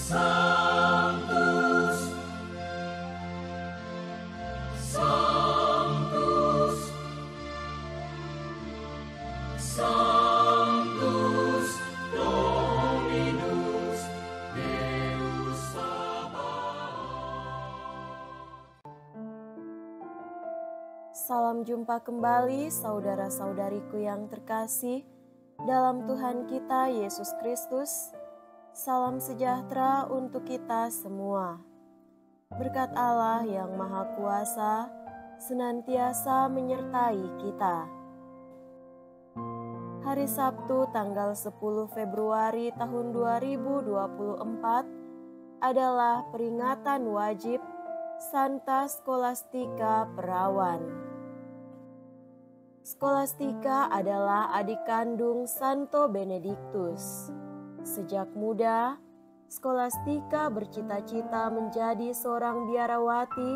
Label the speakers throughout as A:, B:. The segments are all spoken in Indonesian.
A: Sanctus, Sanctus, Sanctus Dominus Deus Sabaoth.
B: Salam jumpa kembali saudara-saudariku yang terkasih dalam Tuhan kita Yesus Kristus. Salam sejahtera untuk kita semua. Berkat Allah yang Maha Kuasa senantiasa menyertai kita. Hari Sabtu tanggal 10 Februari tahun 2024 adalah peringatan wajib Santa Scholastica Perawan. Scholastica adalah adik kandung Santo Benedictus. Sejak muda, Scholastica bercita-cita menjadi seorang biarawati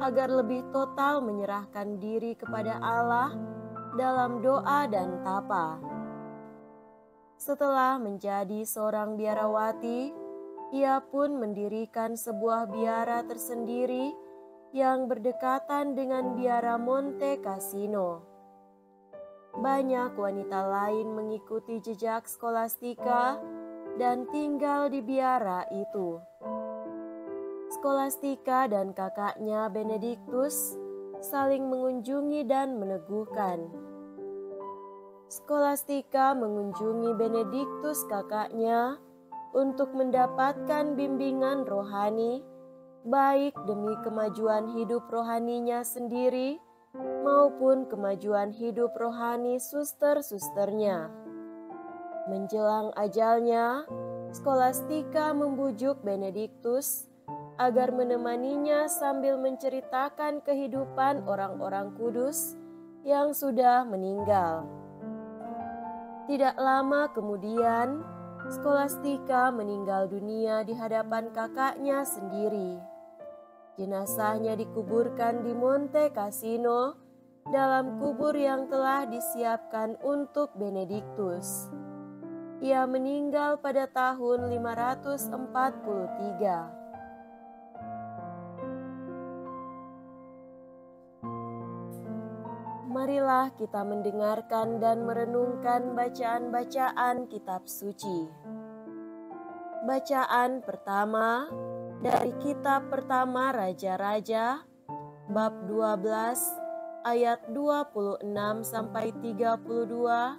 B: agar lebih total menyerahkan diri kepada Allah dalam doa dan tapa. Setelah menjadi seorang biarawati, ia pun mendirikan sebuah biara tersendiri yang berdekatan dengan biara Monte Cassino. Banyak wanita lain mengikuti jejak Scholastica dan tinggal di biara itu. Scholastica dan kakaknya Benedictus saling mengunjungi dan meneguhkan. Scholastica mengunjungi Benedictus kakaknya untuk mendapatkan bimbingan rohani, baik demi kemajuan hidup rohaninya sendiri maupun kemajuan hidup rohani suster-susternya. Menjelang ajalnya, Scholastica membujuk Benedictus agar menemaninya sambil menceritakan kehidupan orang-orang kudus yang sudah meninggal. Tidak lama kemudian, Scholastica meninggal dunia di hadapan kakaknya sendiri. Jenazahnya dikuburkan di Monte Cassino dalam kubur yang telah disiapkan untuk Benedictus. Ia meninggal pada tahun 543. Marilah kita mendengarkan dan merenungkan bacaan-bacaan kitab suci. Bacaan pertama dari kitab pertama Raja-Raja, bab 12 ayat 26 sampai 32,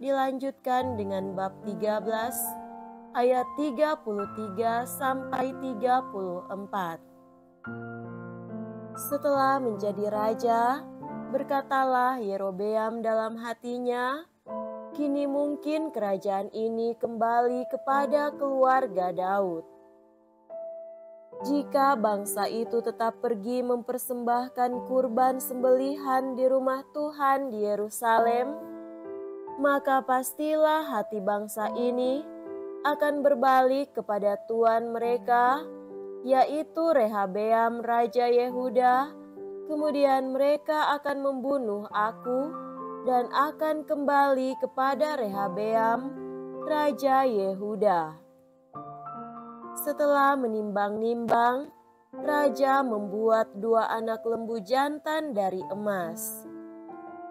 B: dilanjutkan dengan bab 13 ayat 33 sampai 34. Setelah menjadi raja, berkatalah Yerobeam dalam hatinya, "Kini mungkin kerajaan ini kembali kepada keluarga Daud. Jika bangsa itu tetap pergi mempersembahkan kurban sembelihan di rumah Tuhan di Yerusalem, maka pastilah hati bangsa ini akan berbalik kepada tuan mereka, yaitu Rehabeam Raja Yehuda. Kemudian mereka akan membunuh aku dan akan kembali kepada Rehabeam Raja Yehuda." Setelah menimbang-nimbang, raja membuat 2 anak lembu jantan dari emas.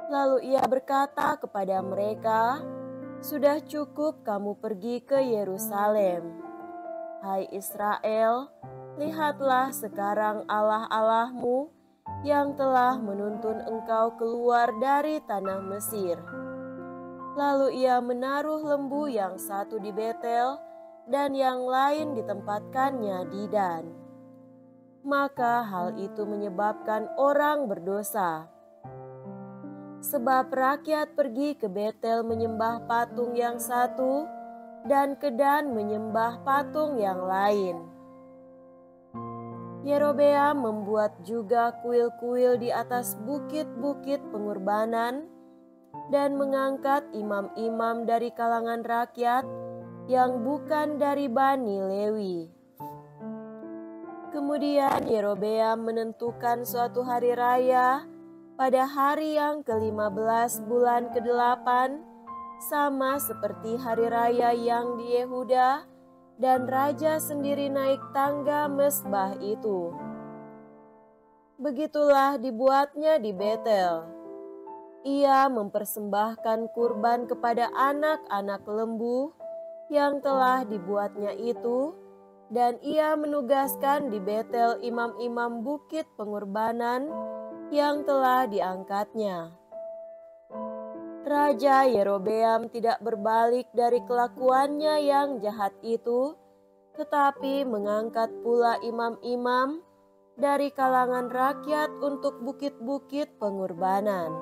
B: Lalu ia berkata kepada mereka, "Sudah cukup kamu pergi ke Yerusalem. Hai Israel, lihatlah sekarang Allah-Allahmu yang telah menuntun engkau keluar dari tanah Mesir." Lalu ia menaruh lembu yang satu di Betel dan yang lain ditempatkannya di Dan. Maka hal itu menyebabkan orang berdosa. Sebab rakyat pergi ke Betel menyembah patung yang satu dan ke Dan menyembah patung yang lain. Yerobeam membuat juga kuil-kuil di atas bukit-bukit pengorbanan dan mengangkat imam-imam dari kalangan rakyat yang bukan dari Bani Lewi. Kemudian Yerobeam menentukan suatu hari raya pada hari yang ke-15 bulan ke-8, sama seperti hari raya yang di Yehuda, dan raja sendiri naik tangga mezbah itu. Begitulah dibuatnya di Betel. Ia mempersembahkan kurban kepada anak-anak lembu yang telah dibuatnya itu, dan ia menugaskan di Betel imam-imam bukit pengorbanan yang telah diangkatnya. Raja Yerobeam tidak berbalik dari kelakuannya yang jahat itu, tetapi mengangkat pula imam-imam dari kalangan rakyat untuk bukit-bukit pengorbanan.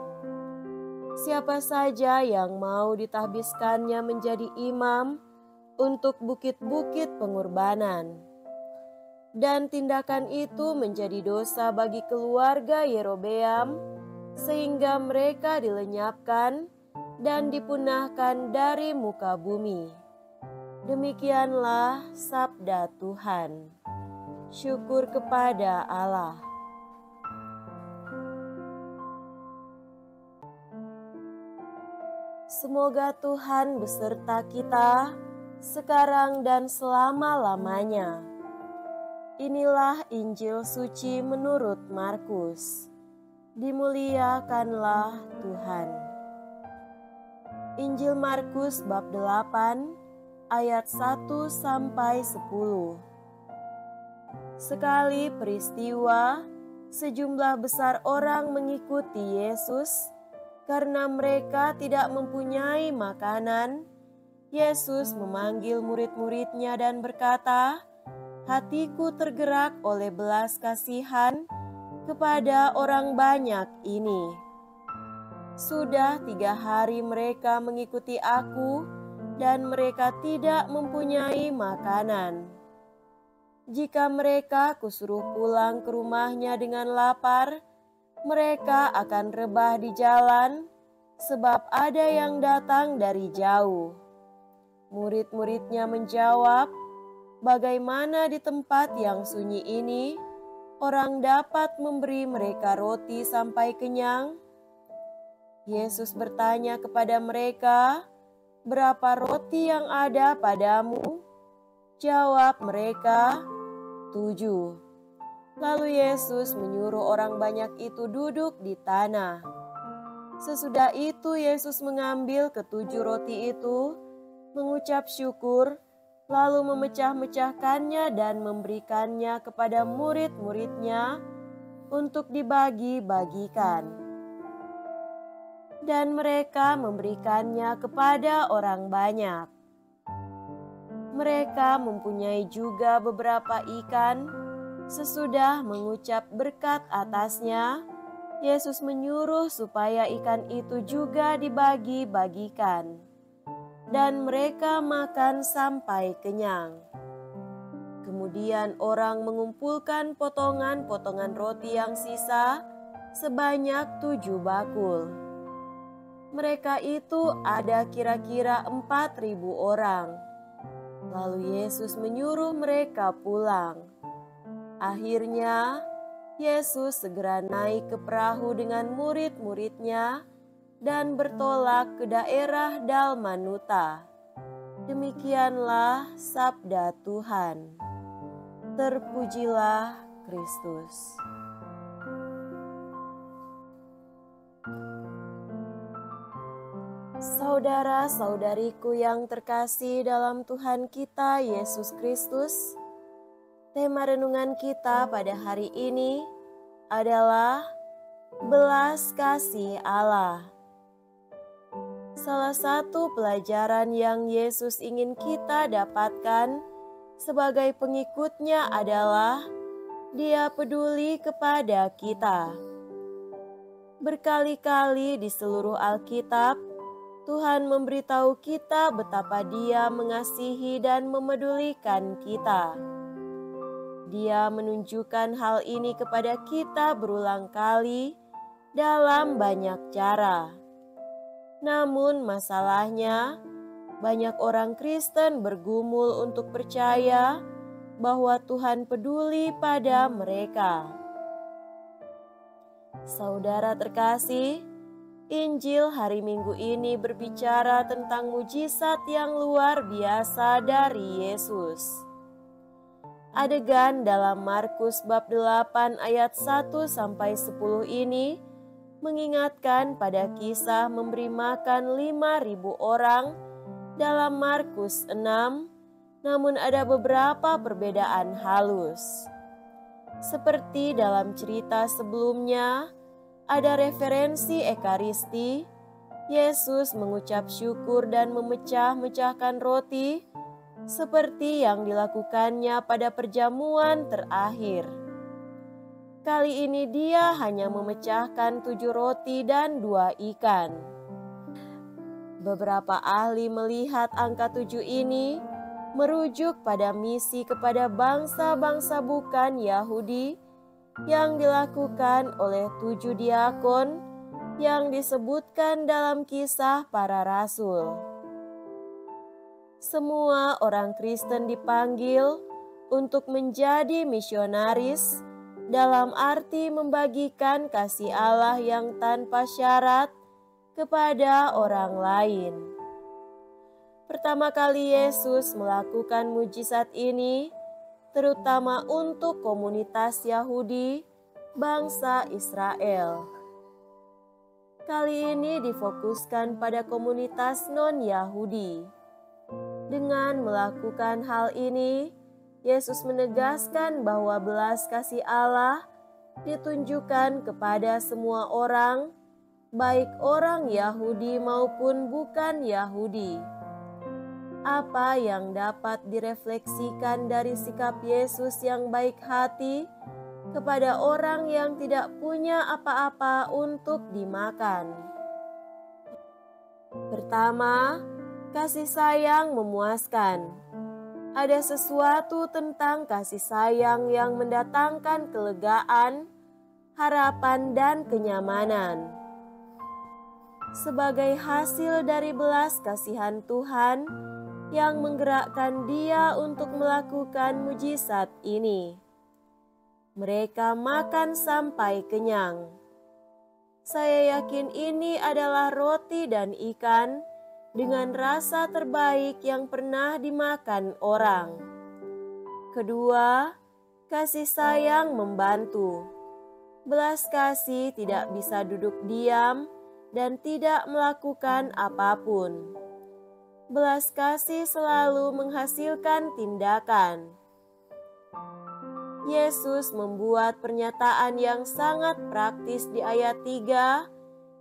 B: Siapa saja yang mau ditahbiskannya menjadi imam untuk bukit-bukit pengorbanan. Dan tindakan itu menjadi dosa bagi keluarga Yerobeam, sehingga mereka dilenyapkan dan dipunahkan dari muka bumi. Demikianlah sabda Tuhan. Syukur kepada Allah. Semoga Tuhan beserta kita sekarang dan selama-lamanya. Inilah Injil suci menurut Markus. Dimuliakanlah Tuhan. Injil Markus bab 8 ayat 1 sampai 10. Sekali peristiwa, sejumlah besar orang mengikuti Yesus karena mereka tidak mempunyai makanan. Yesus memanggil murid-muridnya dan berkata, "Hatiku tergerak oleh belas kasihan kepada orang banyak ini. Sudah 3 hari mereka mengikuti aku dan mereka tidak mempunyai makanan. Jika mereka kusuruh pulang ke rumahnya dengan lapar, mereka akan rebah di jalan, sebab ada yang datang dari jauh." Murid-muridnya menjawab, "Bagaimana di tempat yang sunyi ini orang dapat memberi mereka roti sampai kenyang?" Yesus bertanya kepada mereka, "Berapa roti yang ada padamu?" Jawab mereka, 7. Lalu Yesus menyuruh orang banyak itu duduk di tanah. Sesudah itu Yesus mengambil ke-7 roti itu, mengucap syukur, lalu memecah-mecahkannya dan memberikannya kepada murid-muridnya untuk dibagi-bagikan. Dan mereka memberikannya kepada orang banyak. Mereka mempunyai juga beberapa ikan. Sesudah mengucap berkat atasnya, Yesus menyuruh supaya ikan itu juga dibagi-bagikan, dan mereka makan sampai kenyang. Kemudian orang mengumpulkan potongan-potongan roti yang sisa sebanyak 7 bakul. Mereka itu ada kira-kira 4.000 orang. Lalu Yesus menyuruh mereka pulang. Akhirnya, Yesus segera naik ke perahu dengan murid-muridnya dan bertolak ke daerah Dalmanuta. Demikianlah sabda Tuhan. Terpujilah Kristus. Saudara-saudariku yang terkasih dalam Tuhan kita Yesus Kristus, tema renungan kita pada hari ini adalah belas kasih Allah. Salah satu pelajaran yang Yesus ingin kita dapatkan sebagai pengikutnya adalah Dia peduli kepada kita. Berkali-kali di seluruh Alkitab, Tuhan memberitahu kita betapa Dia mengasihi dan memedulikan kita. Dia menunjukkan hal ini kepada kita berulang kali dalam banyak cara. Namun masalahnya, banyak orang Kristen bergumul untuk percaya bahwa Tuhan peduli pada mereka. Saudara terkasih, Injil hari Minggu ini berbicara tentang mujizat yang luar biasa dari Yesus. Adegan dalam Markus bab 8 ayat 1-10 ini mengingatkan pada kisah memberi makan 5.000 orang dalam Markus 6, namun ada beberapa perbedaan halus. Seperti dalam cerita sebelumnya, ada referensi Ekaristi, Yesus mengucap syukur dan memecah-mecahkan roti seperti yang dilakukannya pada perjamuan terakhir. Kali ini dia hanya memecahkan 7 roti dan 2 ikan. Beberapa ahli melihat angka 7 ini merujuk pada misi kepada bangsa-bangsa bukan Yahudi yang dilakukan oleh 7 diakon yang disebutkan dalam Kisah Para Rasul. Semua orang Kristen dipanggil untuk menjadi misionaris dalam arti membagikan kasih Allah yang tanpa syarat kepada orang lain. Pertama kali Yesus melakukan mujizat ini terutama untuk komunitas Yahudi, bangsa Israel. Kali ini difokuskan pada komunitas non-Yahudi. Dengan melakukan hal ini, Yesus menegaskan bahwa belas kasih Allah ditunjukkan kepada semua orang, baik orang Yahudi maupun bukan Yahudi. Apa yang dapat direfleksikan dari sikap Yesus yang baik hati kepada orang yang tidak punya apa-apa untuk dimakan? Pertama, kasih sayang memuaskan. Ada sesuatu tentang kasih sayang yang mendatangkan kelegaan, harapan, dan kenyamanan. Sebagai hasil dari belas kasihan Tuhan yang menggerakkan dia untuk melakukan mujizat ini. Mereka makan sampai kenyang. Saya yakin ini adalah roti dan ikan dengan rasa terbaik yang pernah dimakan orang. Kedua, kasih sayang membantu. Belas kasih tidak bisa duduk diam dan tidak melakukan apapun. Belas kasih selalu menghasilkan tindakan. Yesus membuat pernyataan yang sangat praktis di ayat 3,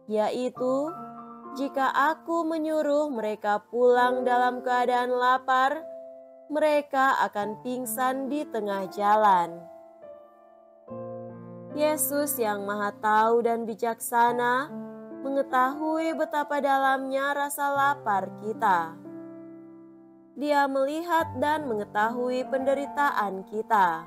B: yaitu, "Jika aku menyuruh mereka pulang dalam keadaan lapar, mereka akan pingsan di tengah jalan." Yesus yang Maha Tahu dan bijaksana mengetahui betapa dalamnya rasa lapar kita. Dia melihat dan mengetahui penderitaan kita.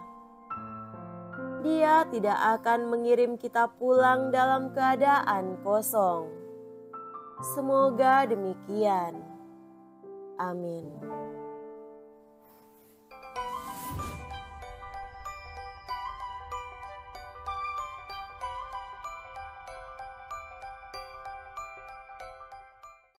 B: Dia tidak akan mengirim kita pulang dalam keadaan kosong. Semoga demikian. Amin.